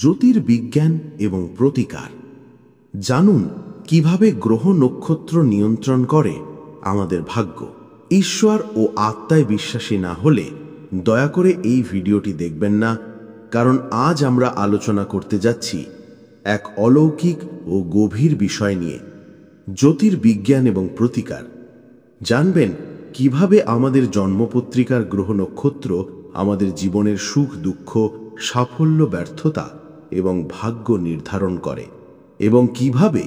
জ্যোতির্বিজ্ঞান এবং প্রতিকার। জানুন কিভাবে গ্রহ নক্ষত্র নিয়ন্ত্রণ করে আমাদের ভাগ্য। ঈশ্বর ও আত্মায় বিশ্বাসী না হলে দয়া করে এই ভিডিওটি দেখবেন না, কারণ আজ আমরা আলোচনা করতে যাচ্ছি এক অলৌকিক ও গভীর বিষয় নিয়ে, জ্যোতির্বিজ্ঞান এবং প্রতিকার। জানবেন কিভাবে আমাদের জন্মপত্রিকার গ্রহ নক্ষত্র আমাদের জীবনের সুখ দুঃখ, সাফল্য ব্যর্থতা এবং ভাগ্য নির্ধারণ করে, এবং কিভাবে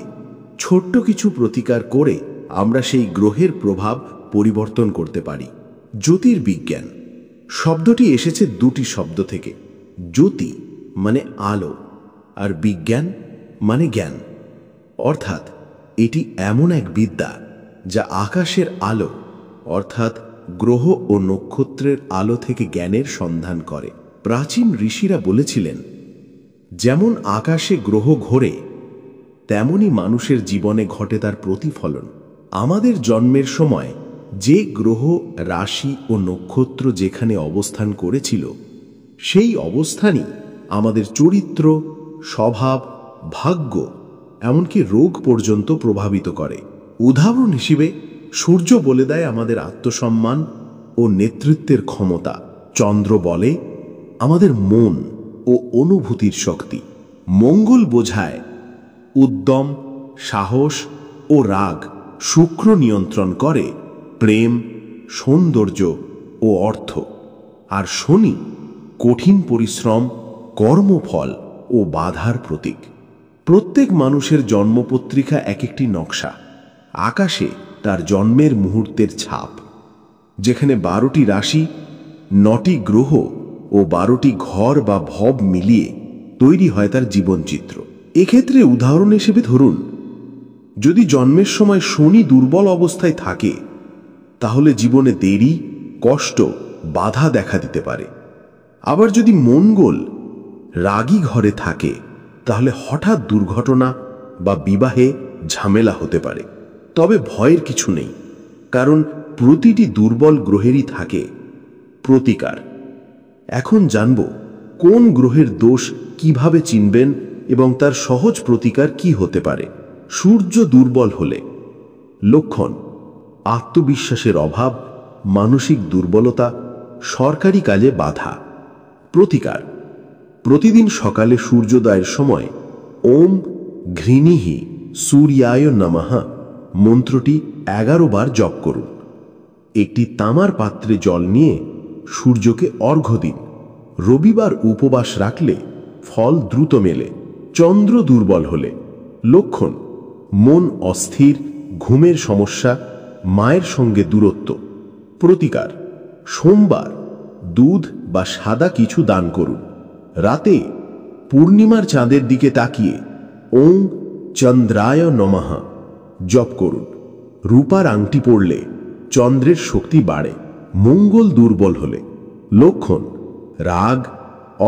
ছোট্ট কিছু প্রতিকার করে আমরা সেই গ্রহের প্রভাব পরিবর্তন করতে পারি। জ্যোতির্বিজ্ঞান শব্দটি এসেছে দুটি শব্দ থেকে। জ্যোতি মানে আলো, আর বিজ্ঞান মানে জ্ঞান। অর্থাৎ এটি এমন এক বিদ্যা যা আকাশের আলো অর্থাৎ গ্রহ ও নক্ষত্রের আলো থেকে জ্ঞানের সন্ধান করে। প্রাচীন ঋষিরা বলেছিলেন, যেমন আকাশে গ্রহ ঘোরে তেমনি মানুষের জীবনে ঘটে তার প্রতিফলন। আমাদের জন্মের সময় যে গ্রহ, রাশি ও নক্ষত্র যেখানে অবস্থান করেছিল, সেই অবস্থানই আমাদের চরিত্র, স্বভাব, ভাগ্য, এমনকি রোগ পর্যন্ত প্রভাবিত করে। উদাহরণ হিসেবে সূর্য বলে দেয় আমাদের আত্মসম্মান ও নেতৃত্বের ক্ষমতা। চন্দ্র বলে আমাদের মন ও অনুভূতির শক্তি। মঙ্গল বোঝায় উদ্যম, সাহস ও রাগ। শুক্র নিয়ন্ত্রণ করে প্রেম, সৌন্দর্য ও অর্থ। আর শনি কঠিন পরিশ্রম, কর্মফল ও বাধার প্রতীক। প্রত্যেক মানুষের জন্মপত্রিকা এক একটি নকশা। আকাশে তার জন্মের মুহূর্তের ছাপ, যেখানে 12টি রাশি, 9টি গ্রহ ও 12টি ঘর বা ভব মিলিয়ে তৈরি হয় তার জীবনচিত্র। এক্ষেত্রে উদাহরণ হিসেবে ধরুন, যদি জন্মের সময় শনি দুর্বল অবস্থায় থাকে, তাহলে জীবনে দেরি, কষ্ট, বাধা দেখা দিতে পারে। আবার যদি মঙ্গল রাগী ঘরে থাকে, তাহলে হঠাৎ দুর্ঘটনা বা বিবাহে ঝামেলা হতে পারে। তবে ভয়ের কিছু নেই, কারণ প্রতিটি দুর্বল গ্রহেরই থাকে প্রতিকার। এখন জানব কোন গ্রহের দোষ কিভাবে চিনবেন এবং তার সহজ প্রতিকার কি হতে পারে। সূর্য দুর্বল হলে লক্ষণ: আত্মবিশ্বাসের অভাব, মানসিক দুর্বলতা, সরকারি কাজে বাধা। প্রতিকার: প্রতিদিন সকালে সূর্যোদয়ের সময় ওম ঘৃণীহি সূর্যায় নমঃ মন্ত্রটি 11 বার জপ করুন। একটি তামার পাত্রে জল নিয়ে সূর্যকে অর্ঘ্য দিন। রবিবার উপবাস রাখলে ফল দ্রুত মেলে। চন্দ্র দুর্বল হলে লক্ষণ: মন অস্থির, ঘুমের সমস্যা, মায়ের সঙ্গে দূরত্ব। প্রতিকার: সোমবার দুধ বা সাদা কিছু দান করুন। রাতে পূর্ণিমার চাঁদের দিকে তাকিয়ে ওম চন্দ্রায় নমঃ জপ করুন। রূপার আংটি পরলে চন্দ্রের শক্তি বাড়ে। মঙ্গল দুর্বল হলে লক্ষণ: রাগ,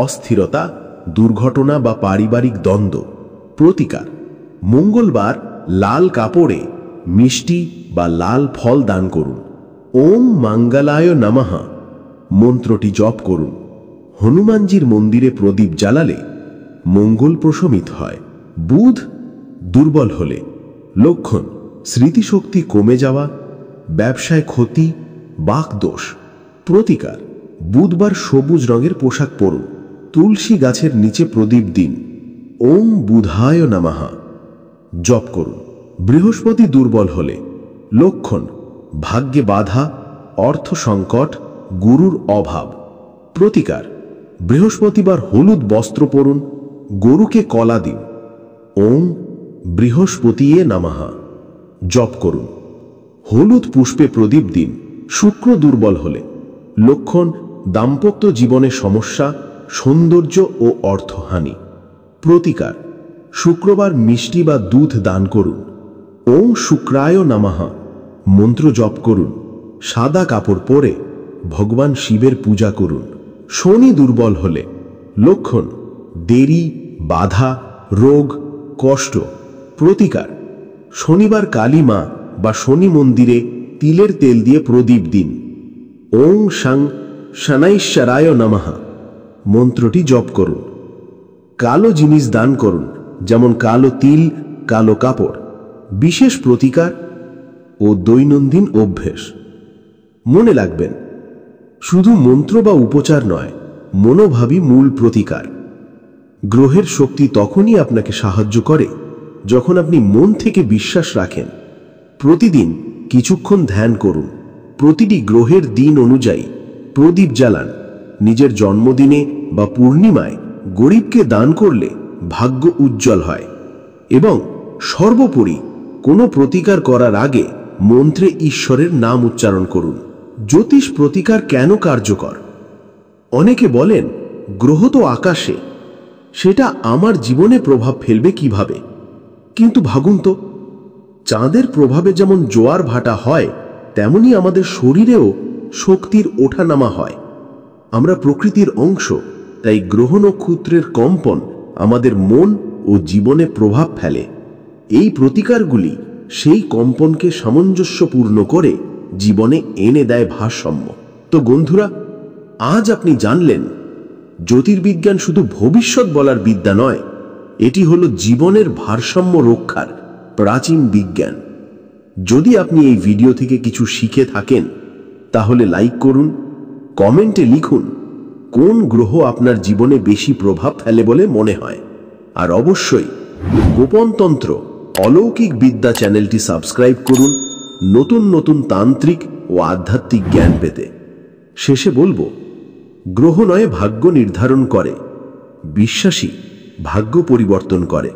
অস্থিরতা, দুর্ঘটনা বা পারিবারিক দ্বন্দ্ব। প্রতিকার: মঙ্গলবার লাল কাপড়ে মিষ্টি বা লাল ফল দান করুন। ওম মঙ্গলায় নমঃ মন্ত্রটি জপ করুন। হনুমানজির মন্দিরে প্রদীপ জ্বালালে মঙ্গল প্রশমিত হয়। বুধ দুর্বল হলে লক্ষণ: স্মৃতিশক্তি কমে যাওয়া, ব্যবসায় ক্ষতি, বাকদোষ। প্রতিকার: বুধবার সবুজ রঙের পোশাক পরুন। তুলসী গাছের নিচে প্রদীপ দিন। ওম বুধায় নমঃ জপ করুন। বৃহস্পতি দুর্বল হলে লক্ষণ: ভাগ্যে বাধা, অর্থ সংকট, গুরুর অভাব। প্রতিকার: বৃহস্পতিবার হলুদ বস্ত্র পরুন, গরুকে কলা দিন। ওম বৃহস্পতিয়ে নমঃ জপ করুন। হলুদ পুষ্পে প্রদীপ দিন। শুক্র দুর্বল হলে লক্ষণ: দাম্পত্য জীবনে সমস্যা, সৌন্দর্য ও অর্থহানি। প্রতিকার: শুক্রবার মিষ্টি বা দুধ দান করুন। ওম শুক্রায় নমঃ মন্ত্র জপ করুন। সাদা কাপড় পরে ভগবান শিবের পূজা করুন। শনি দুর্বল হলে লক্ষণ: দেরি, বাধা, রোগ, কষ্ট। প্রতিকার: শনিবার কালী মা বা শনি মন্দিরে তিলের তেল দিয়ে প্রদীপ দিন। ওম শং শনৈশ্বরায় নমঃ মন্ত্রটি জপ করুন। কালো জিনিস দান করুন, যেমন কালো তিল, কালো কাপড়, বিশেষ প্রতিকার ও দৈনন্দিন অভ্যেস। মনে রাখবেন, শুধু মন্ত্র বা উপচার নয়, মনোভাবই মূল প্রতিকার। গ্রহের শক্তি তখনই আপনাকে সাহায্য করে যখন আপনি মন থেকে বিশ্বাস রাখেন। প্রতিদিন কিছুক্ষণ ধ্যান করুন, প্রতিটি গ্রহের দিন অনুযায়ী প্রদীপ জ্বালান। নিজের জন্মদিনে বা পূর্ণিমায় গরিবকে দান করলে ভাগ্য উজ্জ্বল হয়। এবং সর্বোপরি কোনো প্রতিকার করার আগে মন্ত্রে ঈশ্বরের নাম উচ্চারণ করুন। জ্যোতিষ প্রতিকার কেন কার্যকর? অনেকে বলেন, গ্রহ তো আকাশে, সেটা আমার জীবনে প্রভাব ফেলবে কিভাবে? কিন্তু ভাবুন তো, চাঁদের প্রভাবে যেমন জোয়ার ভাটা হয়, তেমনি আমাদের শরীরেও শক্তির ওঠানামা হয়। আমরা প্রকৃতির অংশ, তাই গ্রহ নক্ষত্রের কম্পন আমাদের মন ও জীবনে প্রভাব ফেলে। এই প্রতিকারগুলি সেই কম্পনকে সামঞ্জস্যপূর্ণ করে জীবনে এনে দেয় ভারসাম্য। তো বন্ধুরা, আজ আপনি জানলেন, জ্যোতির্বিজ্ঞান শুধু ভবিষ্যৎ বলার বিদ্যা নয়, এটি হলো জীবনের ভারসাম্য রক্ষার প্রাচীন বিজ্ঞান। যদি আপনি এই ভিডিও থেকে কিছু শিখে থাকেন, তাহলে লাইক করুন, কমেন্টে লিখুন কোন গ্রহ আপনার জীবনে বেশি প্রভাব ফেলে বলে মনে হয়। আর অবশ্যই গোপনতন্ত্র অলৌকিক বিদ্যা চ্যানেলটি সাবস্ক্রাইব করুন নতুন নতুন তান্ত্রিক ও আধ্যাত্মিক জ্ঞান পেতে। শেষে বলবো, গ্রহ নয় ভাগ্য নির্ধারণ করে, বিশ্বাসী ভাগ্য পরিবর্তন করে।